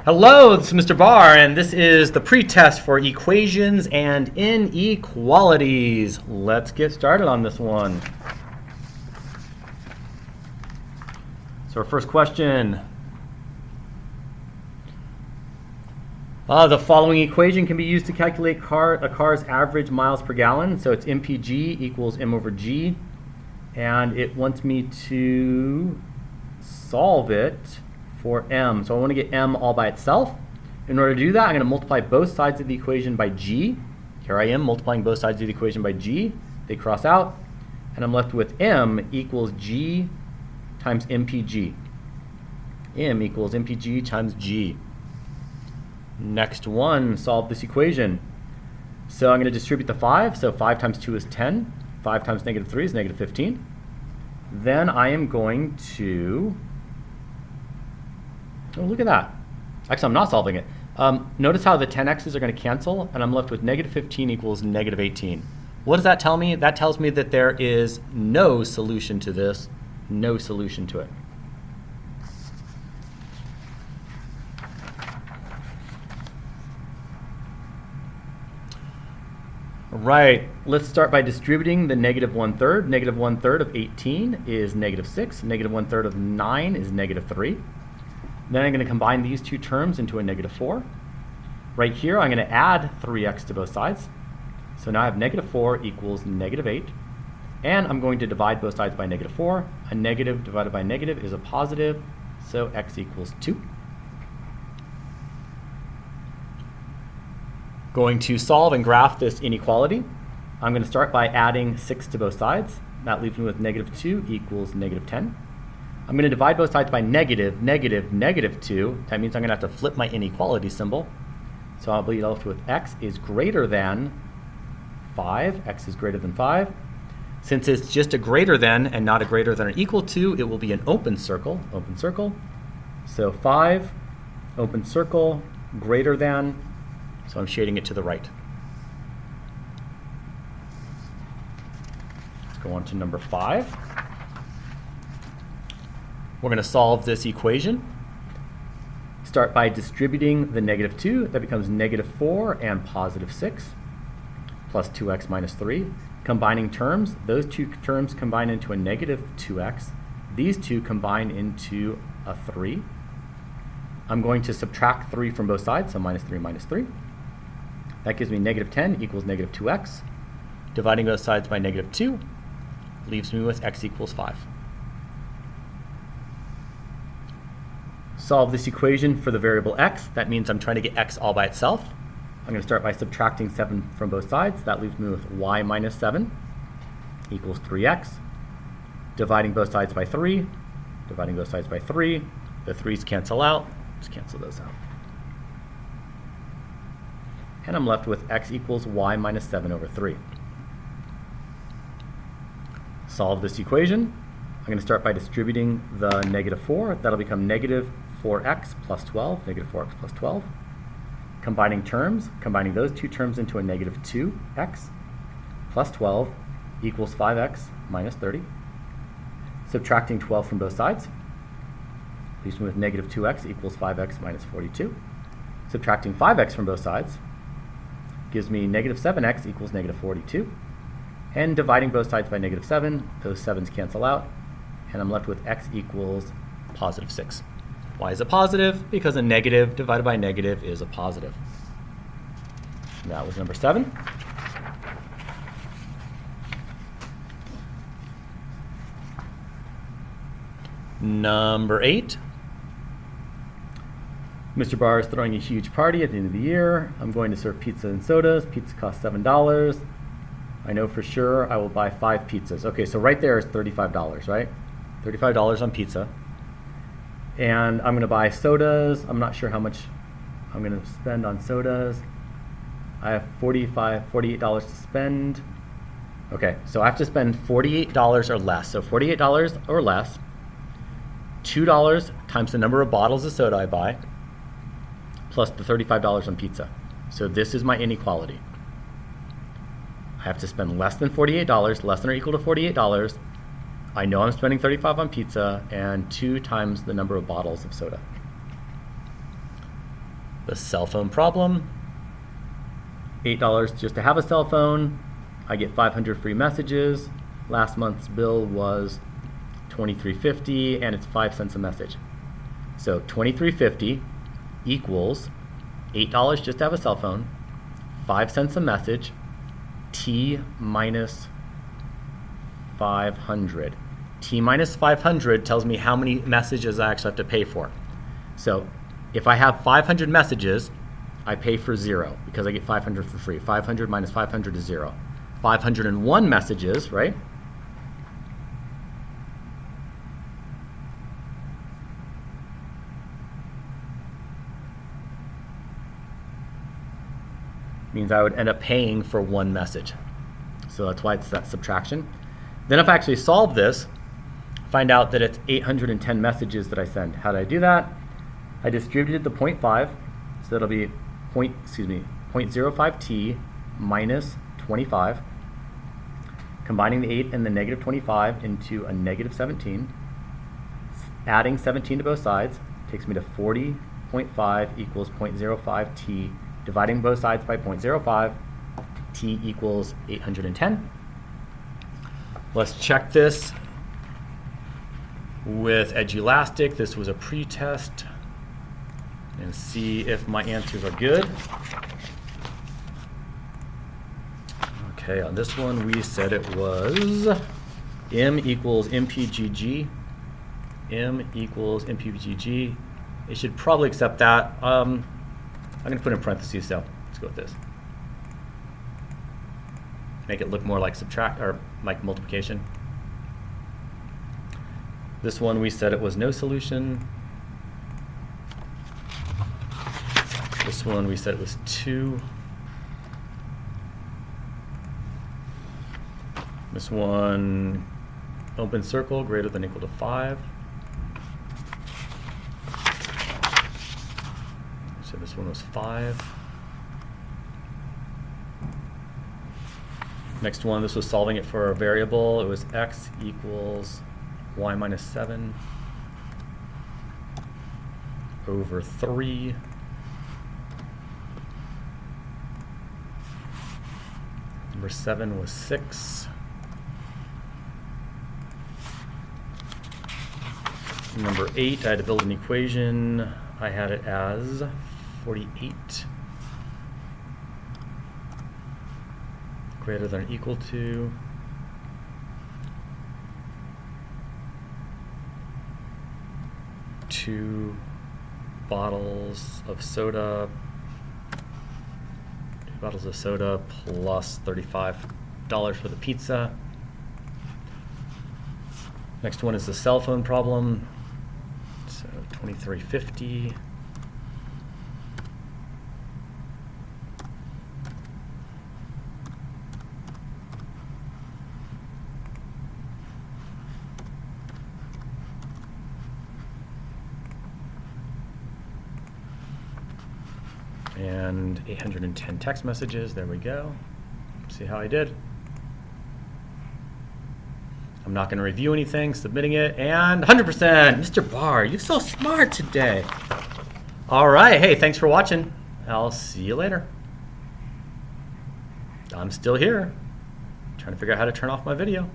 Hello, this is Mr. Barr, and this is the pretest for equations and inequalities. Let's get started on this one. So our first question. The following equation can be used to calculate a car's average miles per gallon. So it's MPG equals M over G, and it wants me to solve it for M. So I want to get M all by itself. In order to do that, I'm going to multiply both sides of the equation by G. Here I am multiplying both sides of the equation by G. They cross out, and I'm left with M equals G times MPG. M equals MPG times G. Next one, solve this equation. So I'm going to distribute the 5. So 5 times 2 is 10. 5 times negative 3 is negative 15. Then I am going to... Oh, look at that. Actually, I'm not solving it. Notice how the 10x's are going to cancel, and I'm left with negative 15 equals negative 18. What does that tell me? That tells me that there is no solution to this, no solution to it. Right, let's start by distributing the negative 1/3. Negative 1/3 of 18 is negative 6. Negative 1/3 of 9 is negative 3. Then I'm going to combine these two terms into a negative 4. Right here, I'm going to add 3x to both sides. So now I have negative 4 equals negative 8. And I'm going to divide both sides by negative 4. A negative divided by negative is a positive, so x equals 2. Going to solve and graph this inequality. I'm going to start by adding 6 to both sides. That leaves me with negative 2 equals negative 10. I'm going to divide both sides by negative 2. That means I'm going to have to flip my inequality symbol. So I'll be left with x is greater than 5. X is greater than 5. Since it's just a greater than and not a greater than or equal to, it will be an open circle. Open circle. So 5, open circle, greater than. So I'm shading it to the right. Let's go on to number 5. We're going to solve this equation. Start by distributing the negative 2. That becomes negative 4 and positive 6 plus 2x minus 3. Combining terms, those two terms combine into a negative 2x. These two combine into a 3. I'm going to subtract 3 from both sides, so minus 3 minus 3. That gives me negative 10 equals negative 2x. Dividing both sides by negative 2 leaves me with x equals 5. Solve this equation for the variable x. That means I'm trying to get x all by itself. I'm going to start by subtracting 7 from both sides. That leaves me with y minus 7 equals 3x. Dividing both sides by 3. Dividing both sides by 3. The 3's cancel out. Let's cancel those out. And I'm left with x equals y minus 7 over 3. Solve this equation. I'm going to start by distributing the negative 4. That'll become negative 4x plus 12, negative 4x plus 12. Combining terms, combining those two terms into a negative 2x plus 12 equals 5x minus 30. Subtracting 12 from both sides leaves me with negative 2x equals 5x minus 42. Subtracting 5x from both sides gives me negative 7x equals negative 42. And dividing both sides by negative 7, those 7's cancel out, and I'm left with x equals positive 6. Why is it positive? Because a negative divided by negative is a positive. That was number 7. Number 8. Mr. Barr is throwing a huge party at the end of the year. I'm going to serve pizza and sodas. Pizza costs $7. I know for sure I will buy 5 pizzas. Okay, so right there is $35, right? $35 on pizza. And I'm going to buy sodas. I'm not sure how much I'm going to spend on sodas. I have $48 to spend. Okay, so I have to spend $48 or less. So $48 or less, $2 times the number of bottles of soda I buy, plus the $35 on pizza. So this is my inequality. I have to spend less than $48, less than or equal to $48. I know I'm spending $35 on pizza, and 2 times the number of bottles of soda. The cell phone problem, $8 just to have a cell phone. I get 500 free messages. Last month's bill was $23.50 and it's 5 cents a message. So $23.50 equals $8 just to have a cell phone, 5 cents a message, T minus 500. T minus 500 tells me how many messages I actually have to pay for. So if I have 500 messages, I pay for 0 because I get 500 for free. 500 minus 500 is 0. 501 messages, right? Means I would end up paying for 1 message. So that's why it's that subtraction. Then if I actually solve this, find out that it's 810 messages that I send. How did I do that? I distributed the 0.5, so it'll be 0.05t minus 25, combining the 8 and the negative 25 into a negative 17, adding 17 to both sides takes me to 40.5 equals 0.05t, dividing both sides by 0.05, t equals 810. Let's check this with Edulastic. This was a pretest, and see if my answers are good. Okay, on this one we said it was m equals mpgg. M equals mpgg. It should probably accept that. I'm going to put in parentheses, so let's go with this. Make it look more like subtract or like multiplication. This one we said it was no solution. This one we said it was 2. This one, open circle greater than or equal to 5. So this one was 5. Next one, this was solving it for a variable. It was x equals y minus 7 over 3. Number 7 was 6. Number 8, I had to build an equation. I had it as 48 greater than or equal to 2 bottles of soda. 2 bottles of soda plus $35 for the pizza. Next one is the cell phone problem. So $23.50. And 810 text messages. There we go. See how I did. I'm not going to review anything, submitting it, and 100%. Mr. Barr, you're so smart today. All right. Hey, thanks for watching. I'll see you later. I'm still here, trying to figure out how to turn off my video.